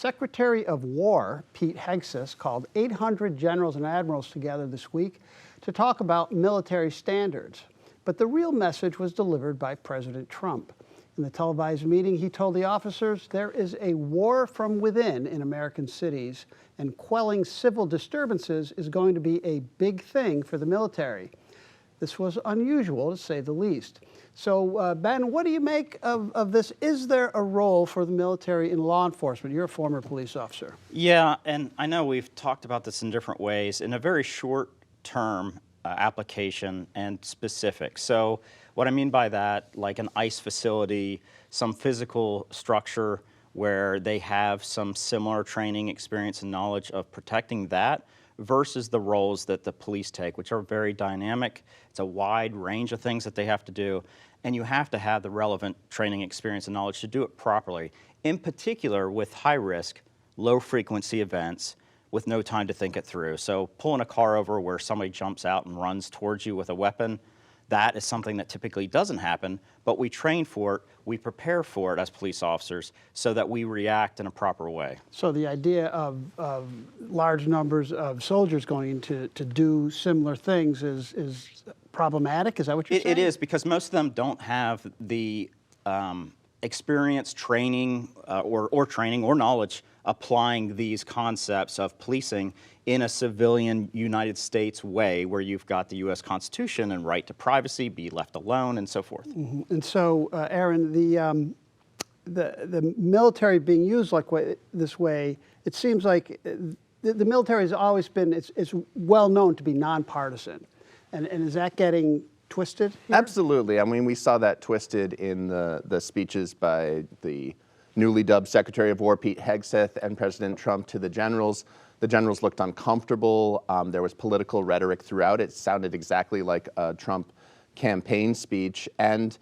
Secretary of War Pete Hegseth called 800 generals and admirals together this week to talk about military standards. But the real message was delivered by President Trump. In the televised meeting, he told the officers there is a war from within in American cities, and quelling civil disturbances is going to be a big thing for the military. This was unusual, to say the least. So, Ben, what do you make of this? Is there a role for the military in law enforcement? You're a former police officer. Yeah, and I know we've talked about this in different ways. In a very short-term application and specific. So what I mean by that, like an ICE facility, some physical structure where they have some similar training, experience, and knowledge of protecting that, versus the roles that the police take, which are very dynamic. It's a wide range of things that they have to do, and you have to have the relevant training, experience, and knowledge to do it properly, in particular with high-risk, low-frequency events with no time to think it through. So pulling a car over where somebody jumps out and runs towards you with a weapon, that is something that typically doesn't happen, but we train for it, we prepare for it as police officers so that we react in a proper way. So the idea of large numbers of soldiers going to do similar things is problematic? Is that what you're saying? It is, because most of them don't have the experience, training, or training or knowledge applying these concepts of policing in a civilian United States way, where you've got the U.S. Constitution and right to privacy, be left alone, and so forth. Mm-hmm. And so, Aaron, the military being used this way, it seems like the military has always been, it's well known to be nonpartisan. And is that getting twisted here? Absolutely. I mean, we saw that twisted in the speeches by the newly dubbed Secretary of War Pete Hegseth and President Trump to the generals. The generals looked uncomfortable. There was political rhetoric throughout. It sounded exactly like a Trump campaign speech. And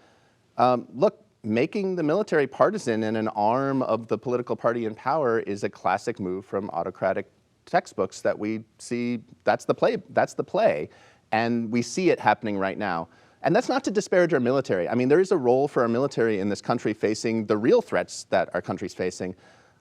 look, making the military partisan and an arm of the political party in power is a classic move from autocratic textbooks that we see. That's the play. And we see it happening right now. And that's not to disparage our military. I mean, there is a role for our military in this country facing the real threats that our country's facing.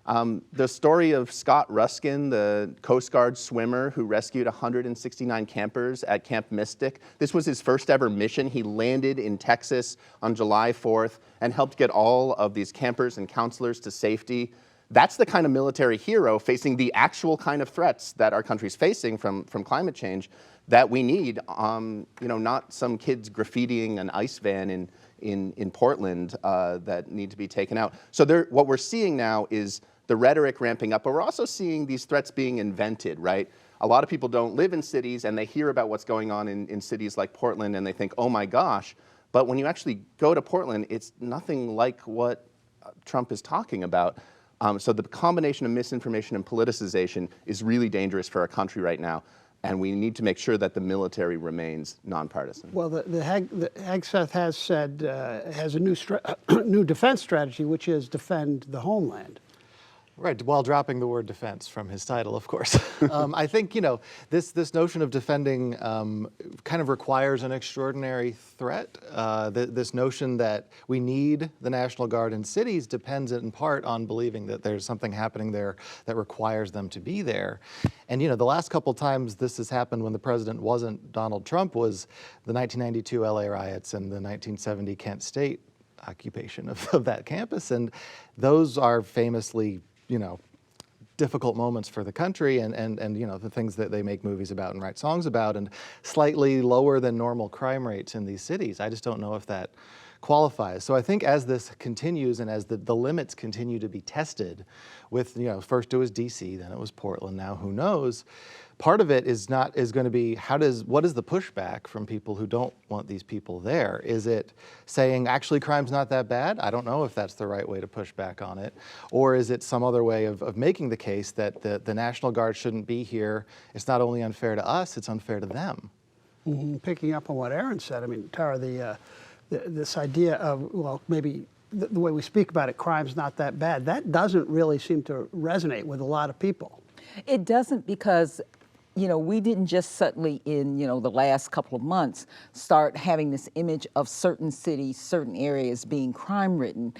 The story of Scott Ruskin, the Coast Guard swimmer who rescued 169 campers at Camp Mystic. This was his first ever mission. He landed in Texas on July 4th and helped get all of these campers and counselors to safety. That's the kind of military hero facing the actual kind of threats that our country's facing from climate change that we need. Not some kids graffitiing an ice van in Portland that need to be taken out. So what we're seeing now is the rhetoric ramping up, but we're also seeing these threats being invented, right? A lot of people don't live in cities and they hear about what's going on in cities like Portland and they think, oh my gosh, but when you actually go to Portland, it's nothing like what Trump is talking about. So the combination of misinformation and politicization is really dangerous for our country right now, and we need to make sure that the military remains nonpartisan. Well, the Hegseth has said has a new defense strategy, which is defend the homeland. Right, while dropping the word defense from his title, of course. I think, this notion of defending kind of requires an extraordinary threat. This notion that we need the National Guard in cities depends in part on believing that there's something happening there that requires them to be there. And, the last couple times this has happened when the president wasn't Donald Trump was the 1992 LA riots and the 1970 Kent State occupation of that campus. And those are famously difficult moments for the country and the things that they make movies about and write songs about, and slightly lower than normal crime rates in these cities. I just don't know if that qualifies. So I think as this continues and as the limits continue to be tested with, first it was DC, then it was Portland, now who knows, part of it is going to be what is the pushback from people who don't want these people there? Is it saying actually crime's not that bad? I don't know if that's the right way to push back on it. Or is it some other way of making the case that the National Guard shouldn't be here? It's not only unfair to us, it's unfair to them. Mm-hmm. Picking up on what Aaron said, I mean, Tara, this idea of, well, maybe the way we speak about it, crime's not that bad, that doesn't really seem to resonate with a lot of people. It doesn't, because we didn't just suddenly in, the last couple of months start having this image of certain cities, certain areas being crime-ridden.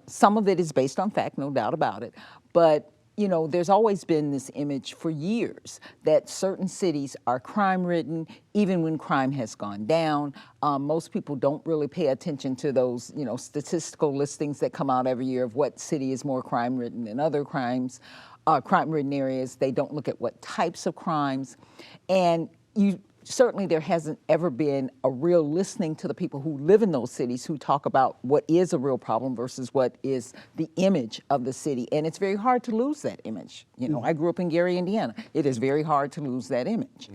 Some of it is based on fact, no doubt about it. But you know, there's always been this image for years that certain cities are crime-ridden, even when crime has gone down. Most people don't really pay attention to those, you know, statistical listings that come out every year of what city is more crime-ridden than other crime-ridden areas. They don't look at what types of crimes. And certainly there hasn't ever been a real listening to the people who live in those cities who talk about what is a real problem versus what is the image of the city. And it's very hard to lose that image. You know, I grew up in Gary, Indiana. It is very hard to lose that image.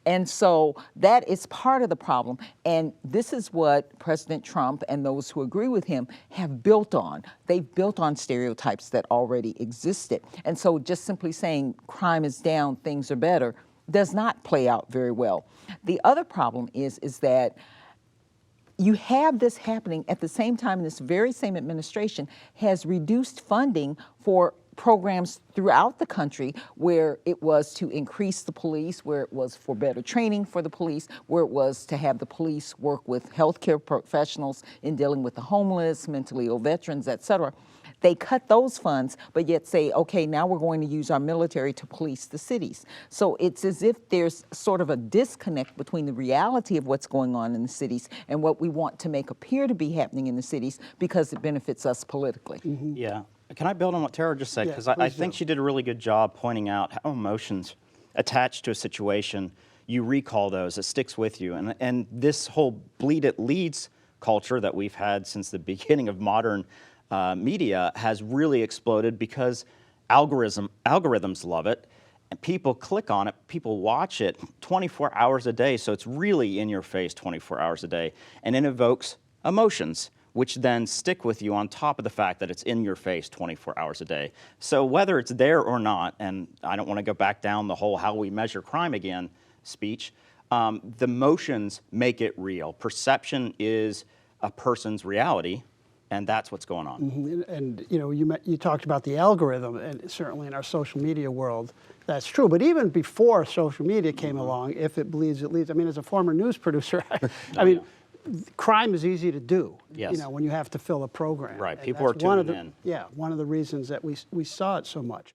And so that is part of the problem. And this is what President Trump and those who agree with him have built on. They've built on stereotypes that already existed. And so just simply saying crime is down, things are better, does not play out very well. The other problem is that you have this happening at the same time this very same administration has reduced funding for programs throughout the country where it was to increase the police, where it was for better training for the police, where it was to have the police work with healthcare professionals in dealing with the homeless, mentally ill veterans, et cetera. They cut those funds, but yet say, okay, now we're going to use our military to police the cities. So it's as if there's sort of a disconnect between the reality of what's going on in the cities and what we want to make appear to be happening in the cities because it benefits us politically. Yeah. Can I build on what Tara just said? Yeah, Because I think do. she did a really good job pointing out how emotions attached to a situation, you recall those, it sticks with you. And this whole bleed it leads culture that we've had since the beginning of modern media has really exploded because algorithms love it, and people click on it, people watch it 24 hours a day, so it's really in your face 24 hours a day, and it evokes emotions, which then stick with you on top of the fact that it's in your face 24 hours a day. So whether it's there or not, and I don't want to go back down the whole how we measure crime again speech, the emotions make it real. Perception is a person's reality, and that's what's going on. And you know, you talked about the algorithm, and certainly in our social media world, that's true. But even before social media came along, if it bleeds, it leads. I mean, as a former news producer, I mean, crime is easy to do. Yes. You know, when you have to fill a program. Right. And People are that's one of tuning the, in. Yeah, one of the reasons that we saw it so much.